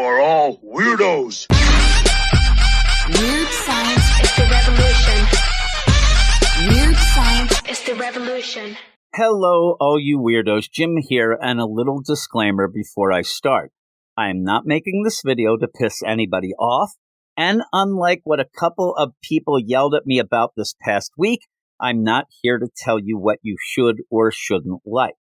are all weirdos. Weird science is the revolution. Weird science is the revolution. Hello, all you weirdos. Jim here, and a little disclaimer before I start. I am not making this video to piss anybody off, and unlike what a couple of people yelled at me about this past week, I'm not here to tell you what you should or shouldn't like.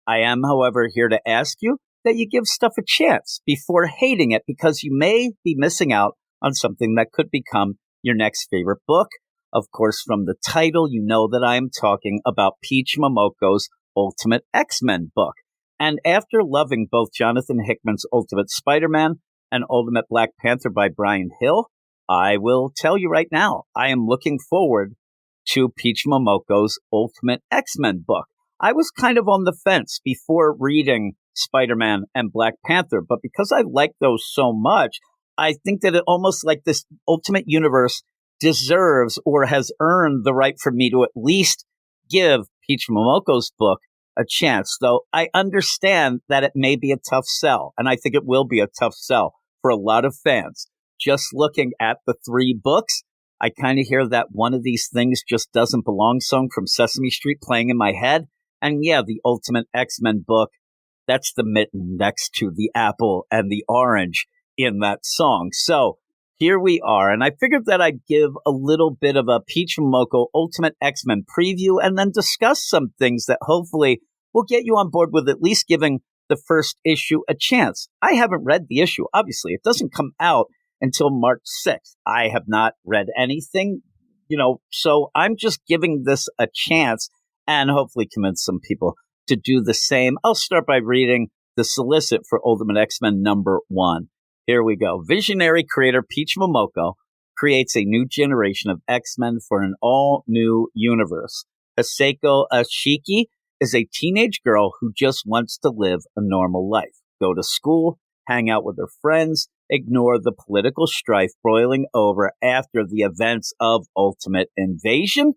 I am, however, here to ask you that you give stuff a chance before hating it, because you may be missing out on something that could become your next favorite book. Of course, from the title, you know that I am talking about Peach Momoko's Ultimate X-Men book. And after loving both Jonathan Hickman's Ultimate Spider-Man and Ultimate Black Panther by Brian Hill, I will tell you right now, I am looking forward to Peach Momoko's Ultimate X-Men book. I was kind of on the fence before reading Spider-Man and Black Panther, but because I like those so much, I think that it almost like this Ultimate Universe deserves or has earned the right for me to at least give Peach Momoko's book a chance, though I understand that it may be a tough sell, and I think it will be a tough sell for a lot of fans. Just looking at the three books, I kind of hear that One of These Things Just Doesn't Belong song from Sesame Street playing in my head, and yeah, the Ultimate X-Men book, that's the mitten next to the apple and the orange in that song. So here we are, and I figured that I'd give a little bit of a Peach Momoko Ultimate X-Men preview and then discuss some things that hopefully will get you on board with at least giving the first issue a chance. I haven't read the issue, obviously. It doesn't come out until March 6th. I have not read anything, so I'm just giving this a chance and hopefully convince some people to do the same. I'll start by reading the solicit for Ultimate X-Men #1. Here we go. Visionary creator Peach Momoko creates a new generation of X-Men for an all-new universe. Hisako Ashiki is a teenage girl who just wants to live a normal life, go to school, hang out with her friends, ignore the political strife boiling over after the events of Ultimate Invasion.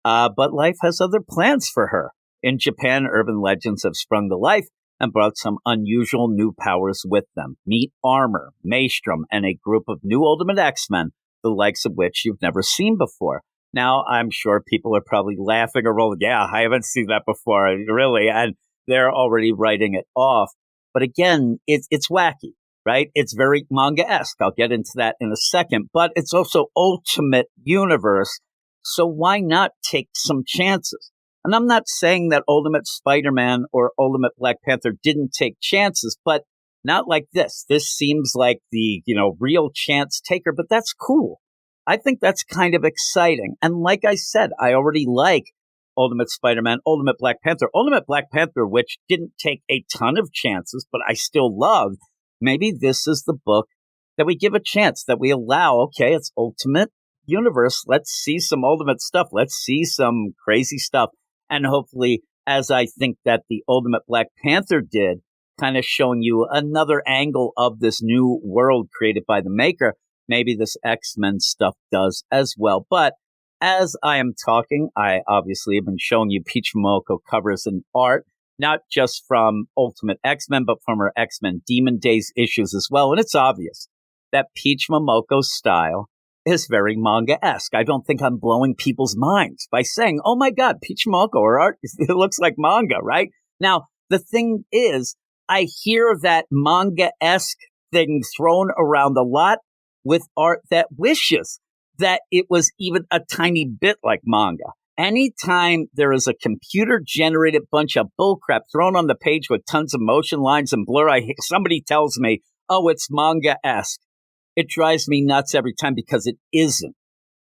But life has other plans for her. In Japan, urban legends have sprung to life and brought some unusual new powers with them. Meet Armor, Maelstrom, and a group of new Ultimate X-Men, the likes of which you've never seen before. Now, I'm sure people are probably laughing or rolling, yeah, I haven't seen that before, really, and they're already writing it off. But again, it's wacky, right? It's very manga-esque. I'll get into that in a second, but it's also Ultimate Universe, so why not take some chances? And I'm not saying that Ultimate Spider-Man or Ultimate Black Panther didn't take chances, but not like this. This seems like the, real chance taker, but that's cool. I think that's kind of exciting. And like I said, I already like Ultimate Spider-Man, Ultimate Black Panther, which didn't take a ton of chances, but I still love. Maybe this is the book that we give a chance, that we allow, okay, it's Ultimate Universe. Let's see some Ultimate stuff. Let's see some crazy stuff. And hopefully, as I think that the Ultimate Black Panther did, kind of showing you another angle of this new world created by the maker, maybe this X-Men stuff does as well. But as I am talking, I obviously have been showing you Peach Momoko covers and art, not just from Ultimate X-Men, but from her X-Men Demon Days issues as well. And it's obvious that Peach Momoko's style is very manga-esque. I don't think I'm blowing people's minds by saying, oh my God, Peach Momoko, her art, it looks like manga, right? Now, the thing is, I hear that manga-esque thing thrown around a lot with art that wishes that it was even a tiny bit like manga. Anytime there is a computer-generated bunch of bullcrap thrown on the page with tons of motion lines and blur, somebody tells me, oh, it's manga-esque. It drives me nuts every time because it isn't.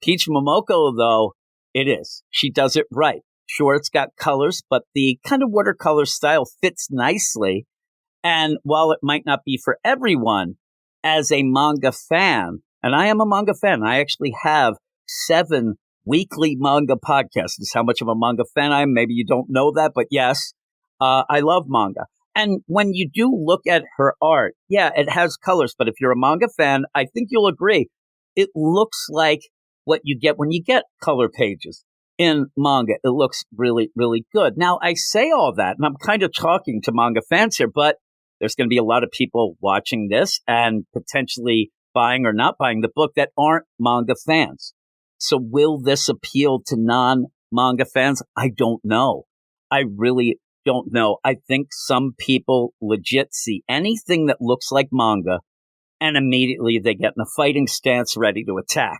Peach Momoko, though, it is. She does it right. Sure, it's got colors, but the kind of watercolor style fits nicely. And while it might not be for everyone, as a manga fan, and I am a manga fan, I actually have 7 weekly manga podcasts. This is how much of a manga fan I am. Maybe you don't know that, but yes, I love manga. And when you do look at her art, yeah, it has colors. But if you're a manga fan, I think you'll agree. It looks like what you get when you get color pages in manga. It looks really, really good. Now, I say all that, and I'm kind of talking to manga fans here, but there's going to be a lot of people watching this and potentially buying or not buying the book that aren't manga fans. So will this appeal to non-manga fans? I don't know. I really don't know. I think some people legit see anything that looks like manga and immediately they get in a fighting stance ready to attack.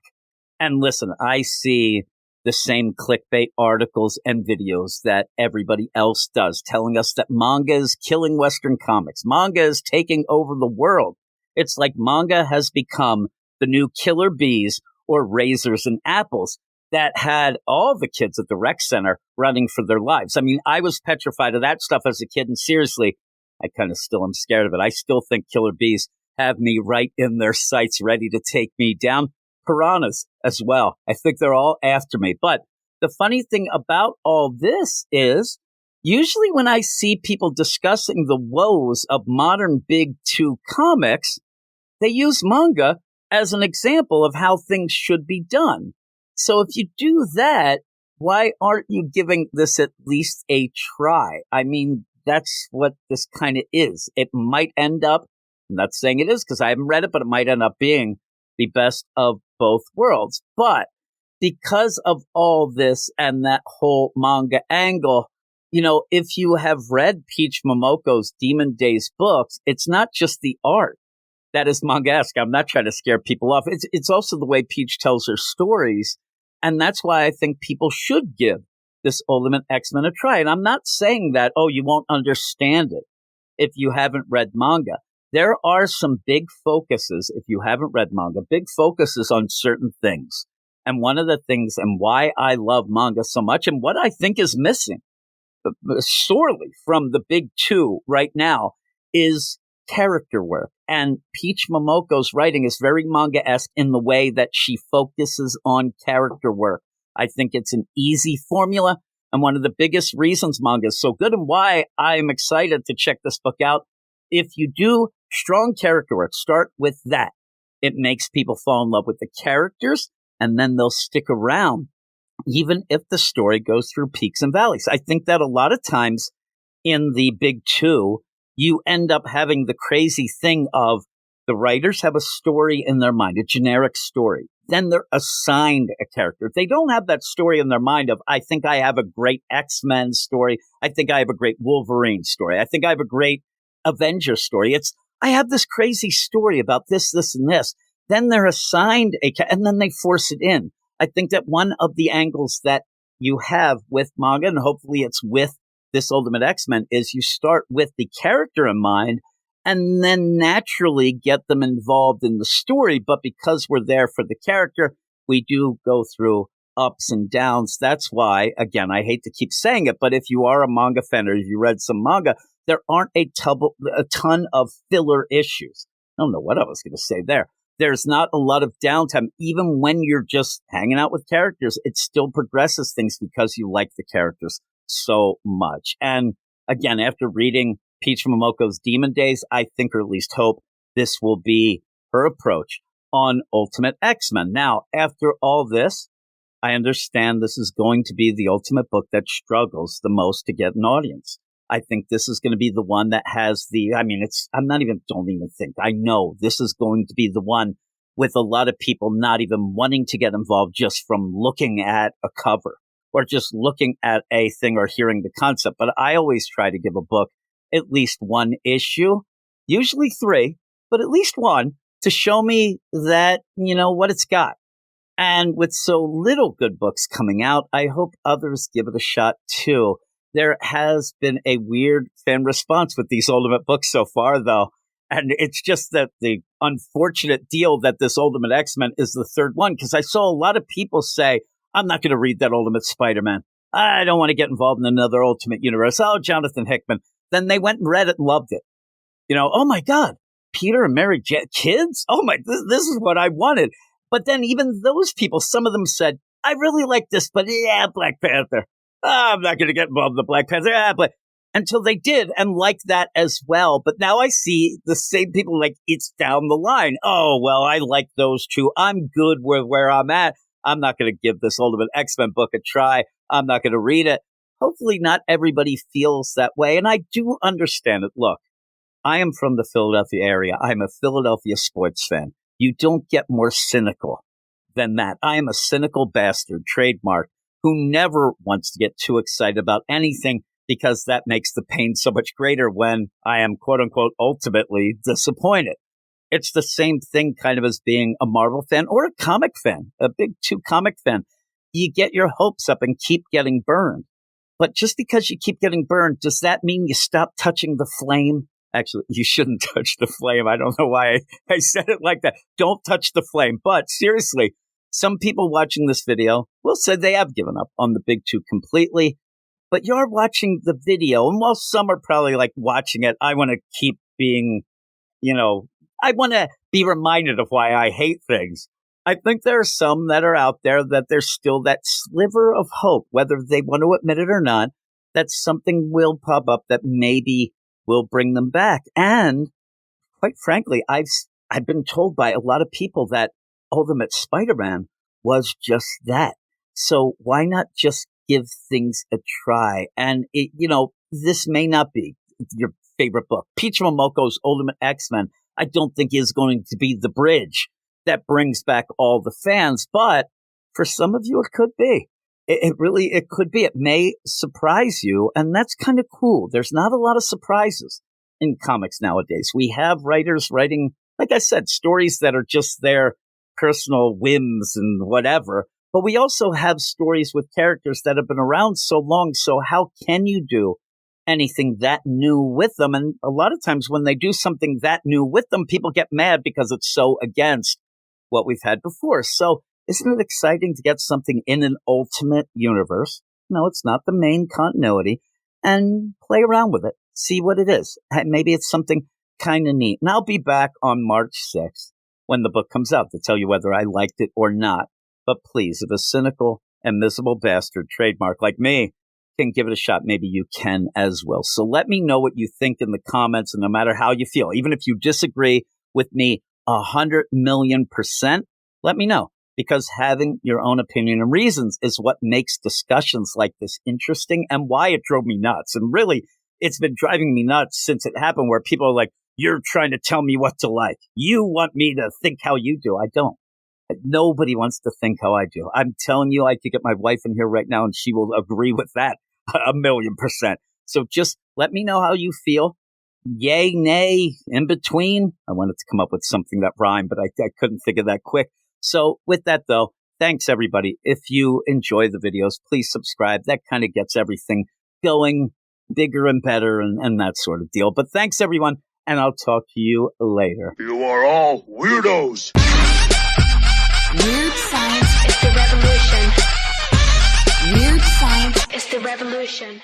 And listen, I see the same clickbait articles and videos that everybody else does, telling us that manga is killing Western comics. Manga is taking over the world. It's like manga has become the new killer bees or razors and apples that had all the kids at the rec center running for their lives. I mean, I was petrified of that stuff as a kid, and seriously, I kind of still am scared of it. I still think killer bees have me right in their sights, ready to take me down. Piranhas as well. I think they're all after me. But the funny thing about all this is usually when I see people discussing the woes of modern big two comics, they use manga as an example of how things should be done. So if you do that, why aren't you giving this at least a try? I mean, that's what this kind of is. It might end up, I'm not saying it is because I haven't read it, but it might end up being the best of both worlds. But because of all this and that whole manga angle, if you have read Peach Momoko's Demon Days books, it's not just the art that is manga-esque. I'm not trying to scare people off. It's also the way Peach tells her stories. And that's why I think people should give this Ultimate X-Men a try. And I'm not saying that, you won't understand it if you haven't read manga. There are some big focuses, if you haven't read manga, big focuses on certain things. And one of the things and why I love manga so much and what I think is missing sorely from the big two right now is character work. And Peach Momoko's writing is very manga-esque in the way that she focuses on character work. I think it's an easy formula. And one of the biggest reasons manga is so good and why I'm excited to check this book out. If you do strong character work, start with that. It makes people fall in love with the characters, and then they'll stick around, even if the story goes through peaks and valleys. I think that a lot of times in the big two, you end up having the crazy thing of the writers have a story in their mind, a generic story. Then they're assigned a character. They don't have that story in their mind of, I think I have a great X-Men story. I think I have a great Wolverine story. I think I have a great Avenger story. It's, I have this crazy story about this, this, and this. Then they're assigned and then they force it in. I think that one of the angles that you have with manga, and hopefully it's with this Ultimate X-Men, is you start with the character in mind and then naturally get them involved in the story. But because we're there for the character, we do go through ups and downs. That's why, again, I hate to keep saying it, but if you are a manga fan or if you read some manga, there aren't a ton of filler issues. I don't know what I was going to say there. There's not a lot of downtime. Even when you're just hanging out with characters, it still progresses things because you like the characters so much. And again, after reading Peach Momoko's Demon Days, I think, or at least hope, this will be her approach on Ultimate X-Men. Now, after all this, I understand this is going to be the ultimate book that struggles the most to get an audience. I think this is going to be the one that has don't even think. I know this is going to be the one with a lot of people not even wanting to get involved just from looking at a cover or just looking at a thing or hearing the concept. But I always try to give a book at least one issue, usually 3, but at least one to show me that, what it's got. And with so little good books coming out, I hope others give it a shot too. There has been a weird fan response with these Ultimate books so far, though. And it's just that the unfortunate deal that this Ultimate X-Men is the third one, because I saw a lot of people say, I'm not going to read that Ultimate Spider-Man. I don't want to get involved in another Ultimate universe. Oh, Jonathan Hickman. Then they went and read it and loved it. Oh my God, Peter and Mary kids? Oh my, this is what I wanted. But then even those people, some of them said, I really like this, but Black Panther. I'm not going to get involved in the Black Panther. Until they did and liked that as well. But now I see the same people like it's down the line. Oh, well, I like those two. I'm good with where I'm at. I'm not going to give this Ultimate X-Men book a try. I'm not going to read it. Hopefully not everybody feels that way. And I do understand it. Look, I am from the Philadelphia area. I'm a Philadelphia sports fan. You don't get more cynical than that. I am a cynical bastard, trademark, who never wants to get too excited about anything because that makes the pain so much greater when I am, quote unquote, ultimately disappointed. It's the same thing kind of as being a Marvel fan or a comic fan, a big two comic fan. You get your hopes up and keep getting burned. But just because you keep getting burned, does that mean you stop touching the flame? Actually, you shouldn't touch the flame. I don't know why I said it like that. Don't touch the flame. But seriously, some people watching this video will say they have given up on the big two completely. But you're watching the video, and while some are probably like watching it, I want to keep being, I want to be reminded of why I hate things. I think there are some that are out there that there's still that sliver of hope, whether they want to admit it or not, that something will pop up that maybe will bring them back. And quite frankly, I've been told by a lot of people that Ultimate Spider-Man was just that. So why not just give things a try? And this may not be your favorite book. Peach Momoko's Ultimate X-Men, I don't think is going to be the bridge that brings back all the fans, but for some of you, it could be. It could be. It may surprise you, and that's kind of cool. There's not a lot of surprises in comics nowadays. We have writers writing, like I said, stories that are just their personal whims and whatever, but we also have stories with characters that have been around so long, so how can you do anything that new with them? And a lot of times when they do something that new with them, people get mad because it's so against what we've had before. So isn't it exciting to get something in an ultimate universe? No, it's not the main continuity, and play around with it. See what it is. Maybe it's something kind of neat. And I'll be back on March 6th when the book comes out to tell you whether I liked it or not. But please, if a cynical and miserable bastard trademark like me can give it a shot, maybe you can as well. So let me know what you think in the comments, and no matter how you feel, even if you disagree with me 100,000,000%, let me know, because having your own opinion and reasons is what makes discussions like this interesting and why it drove me nuts. And really, it's been driving me nuts since it happened, where people are like, you're trying to tell me what to like. You want me to think how you do. I don't. Nobody wants to think how I do. I'm telling you, I could get my wife in here right now and she will agree with that 1,000,000%. So just let me know how you feel. Yay, nay, in between. I wanted to come up with something that rhymed, but I couldn't think of that quick. So with that, though, thanks, everybody. If you enjoy the videos, please subscribe. That kind of gets everything going bigger and better and that sort of deal. But thanks, everyone, and I'll talk to you later. You are all weirdos. Weird science is the revolution. Weird science is the revolution.